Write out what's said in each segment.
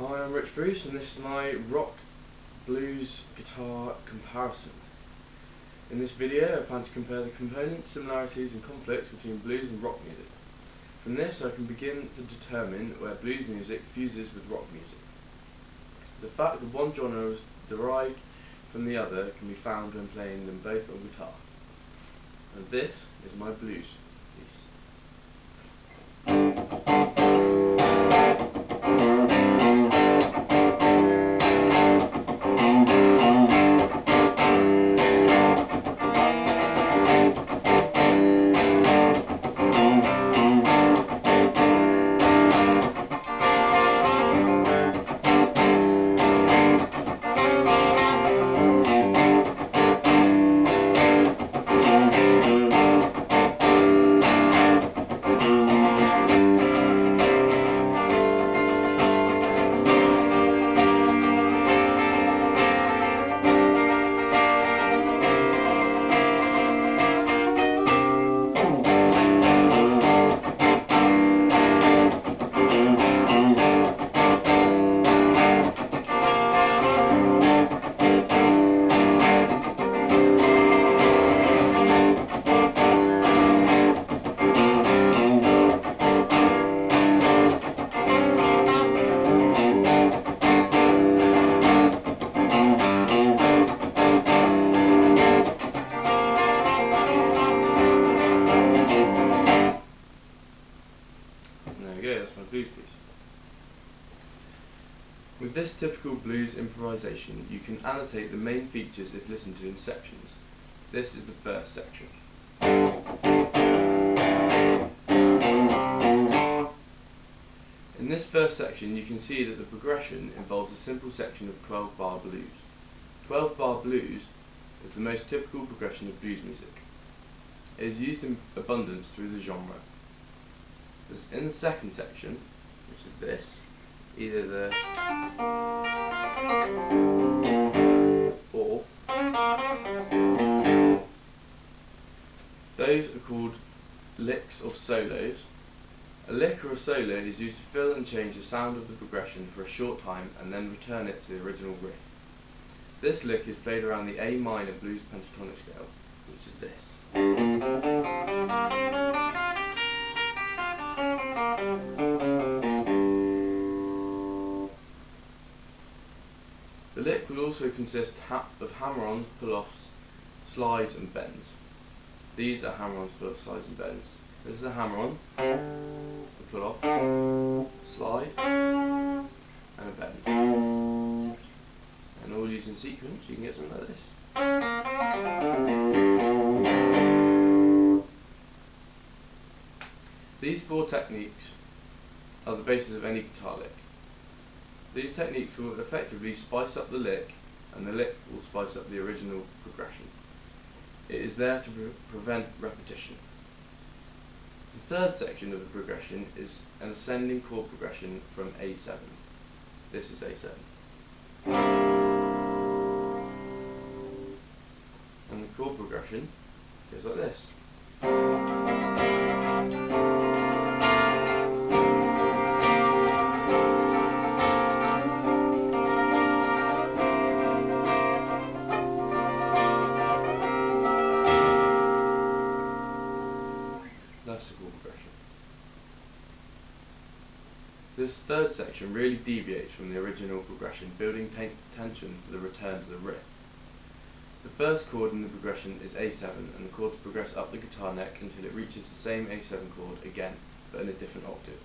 Hi, I'm Rich Bruce and this is my rock blues guitar comparison. In this video I plan to compare the components, similarities and conflicts between blues and rock music. From this I can begin to determine where blues music fuses with rock music. The fact that one genre is derived from the other can be found when playing them both on guitar. And this is my blues piece. That's my blues piece. With this typical blues improvisation, you can annotate the main features if listened to in sections. This is the first section. In this first section, you can see that the progression involves a simple section of 12-bar blues. 12-bar blues is the most typical progression of blues music. It is used in abundance through the genre. In the second section, which is this, either the or, those are called licks or solos. A lick or a solo is used to fill and change the sound of the progression for a short time and then return it to the original riff. This lick is played around the A minor blues pentatonic scale, which is this. The lick will also consist of hammer-ons, pull-offs, slides and bends. These are hammer-ons, pull-offs, slides and bends. This is a hammer-on, a pull-off, slide and a bend. And all used in sequence, you can get something like this. These four techniques are the basis of any guitar lick. These techniques will effectively spice up the lick, and the lick will spice up the original progression. It is there to prevent repetition. The third section of the progression is an ascending chord progression from A7. This is A7. And the chord progression goes like this. That's the chord progression. This third section really deviates from the original progression, building tension for the return to the riff. The first chord in the progression is A7, and the chords progress up the guitar neck until it reaches the same A7 chord again, but in a different octave.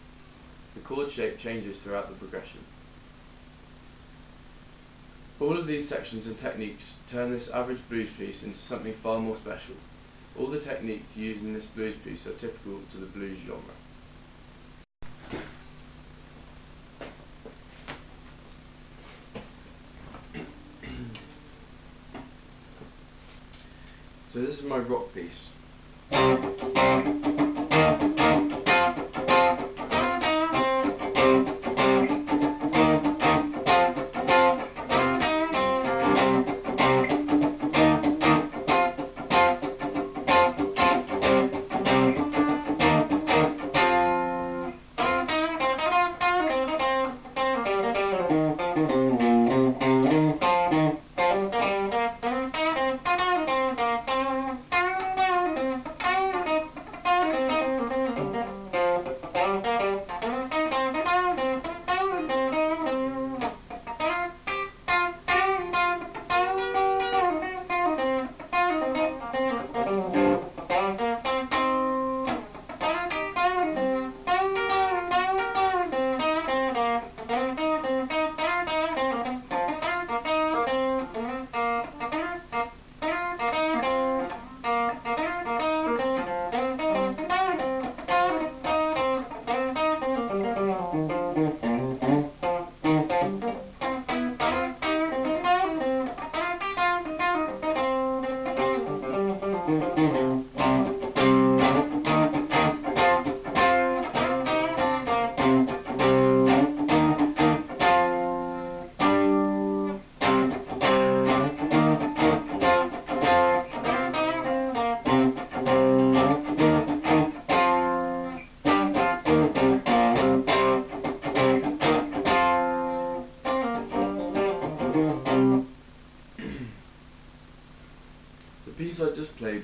The chord shape changes throughout the progression. All of these sections and techniques turn this average blues piece into something far more special. All the techniques used in this blues piece are typical to the blues genre. So this is my rock piece.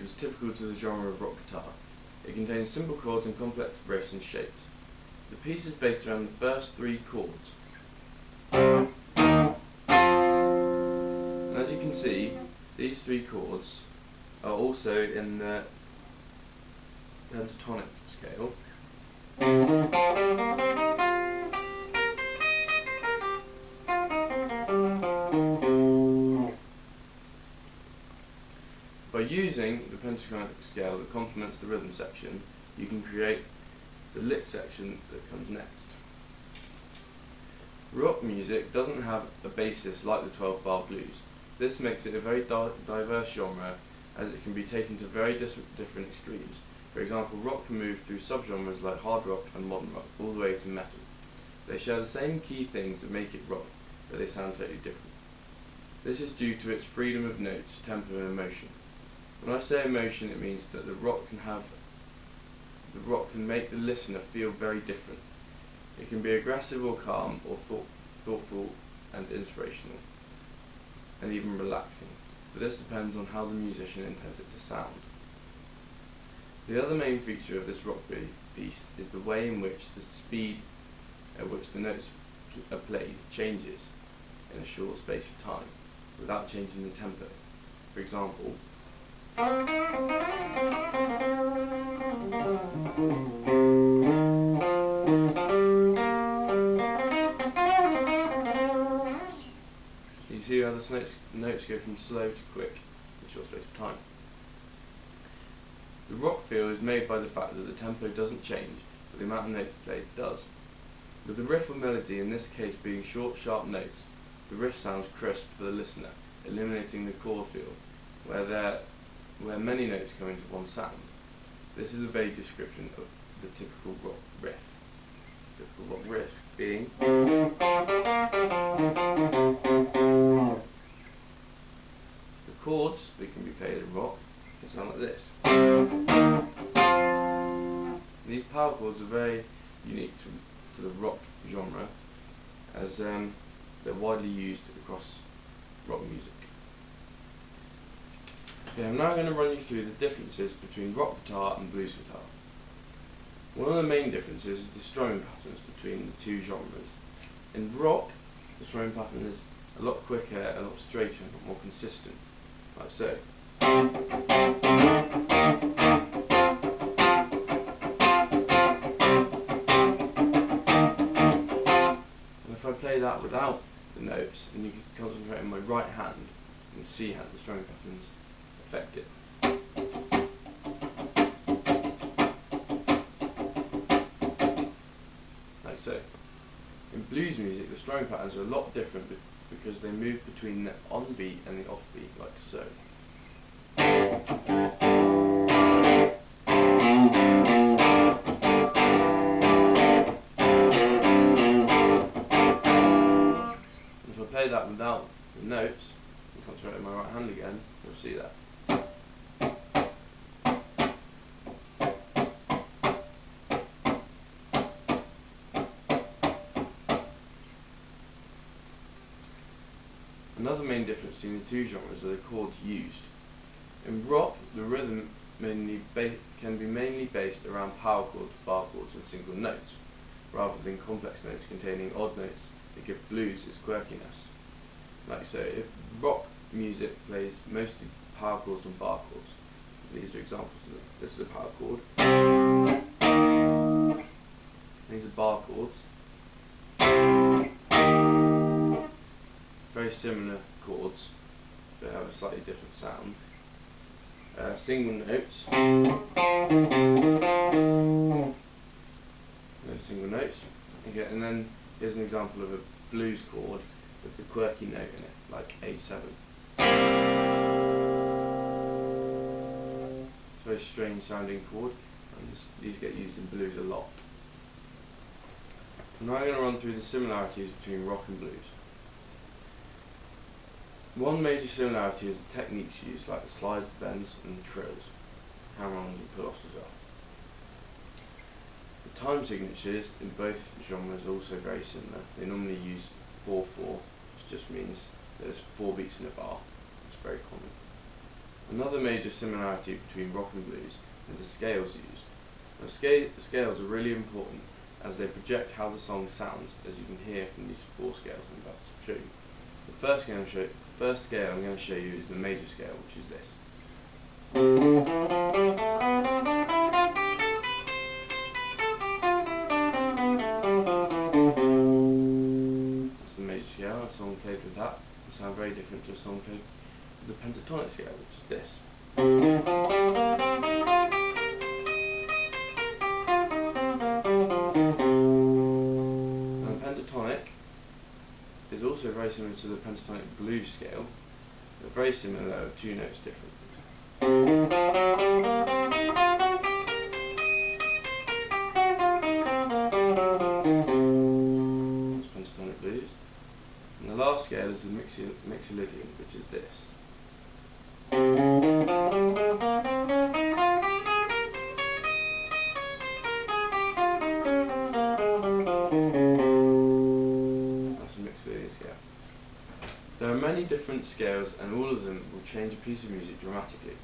was typical to the genre of rock guitar. It contains simple chords and complex riffs and shapes. The piece is based around the first 3 chords. And as you can see, these 3 chords are also in the pentatonic scale. By using the pentatonic scale that complements the rhythm section, you can create the lick section that comes next. Rock music doesn't have a basis like the 12-bar blues. This makes it a very diverse genre, as it can be taken to very different extremes. For example, rock can move through subgenres like hard rock and modern rock, all the way to metal. They share the same key things that make it rock, but they sound totally different. This is due to its freedom of notes, tempo and emotion. When I say emotion, it means that the rock can make the listener feel very different. It can be aggressive or calm, or thoughtful and inspirational, and even relaxing, but this depends on how the musician intends it to sound. The other main feature of this rock piece is the way in which the speed at which the notes are played changes in a short space of time, without changing the tempo. For example, you see how the notes go from slow to quick in a short space of time. The rock feel is made by the fact that the tempo doesn't change, but the amount of notes played does. With the riff or melody, in this case being short, sharp notes, the riff sounds crisp for the listener, eliminating the chord feel, where many notes come into one sound. This is a vague description of the typical rock riff. Typical rock riff being the chords that can be played in rock can sound like this. These power chords are very unique to the rock genre, as they're widely used across rock music. Okay, I'm now going to run you through the differences between rock guitar and blues guitar. One of the main differences is the strumming patterns between the two genres. In rock, the strumming pattern is a lot quicker, a lot straighter, and a lot more consistent, like so. And if I play that without the notes, and you can concentrate on my right hand, you can see how the strumming patterns affect it. Like so. In blues music, the strumming patterns are a lot different because they move between the on-beat and the off-beat, like so. If I play that without the notes, and concentrate on my right hand again, you'll see that. Another main difference between the two genres are the chords used. In rock, the rhythm can be mainly based around power chords, bar chords and single notes, rather than complex notes containing odd notes that give blues its quirkiness. Like so, if rock music plays mostly power chords and bar chords. These are examples of them. This is a power chord. These are bar chords. Very similar chords, but have a slightly different sound. Single notes. There's single notes. Okay, and then here's an example of a blues chord with the quirky note in it, like A7. It's a very strange sounding chord, and these get used in blues a lot. So now I'm going to run through the similarities between rock and blues. One major similarity is the techniques used, like the slides, the bends and the trills, hammer-ons and pull-offs as well. The time signatures in both genres are also very similar. They normally use 4/4, which just means there's 4 beats in a bar. It's very common. Another major similarity between rock and blues is the scales used. Now, scales are really important as they project how the song sounds, as you can hear from these 4 scales I'm about to show you. The first scale I'm going to show you is the major scale, which is this. That's the major scale. A song played with that will sound very different to a song played with the pentatonic scale, which is this. Pentatonic is also very similar to the pentatonic blues scale, but very similar though, 2 notes different. That's pentatonic blues. And the last scale is the Mixolydian, which is this. Scale. There are many different scales and all of them will change a piece of music dramatically.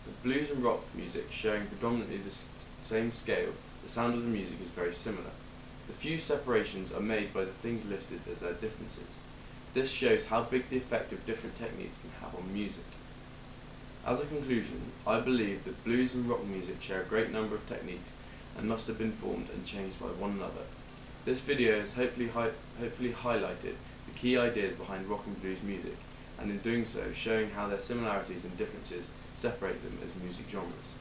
With blues and rock music sharing predominantly the same scale, the sound of the music is very similar. The few separations are made by the things listed as their differences. This shows how big the effect of different techniques can have on music. As a conclusion, I believe that blues and rock music share a great number of techniques and must have been formed and changed by one another. This video has hopefully highlighted the key ideas behind rock and blues music, and in doing so, showing how their similarities and differences separate them as music genres.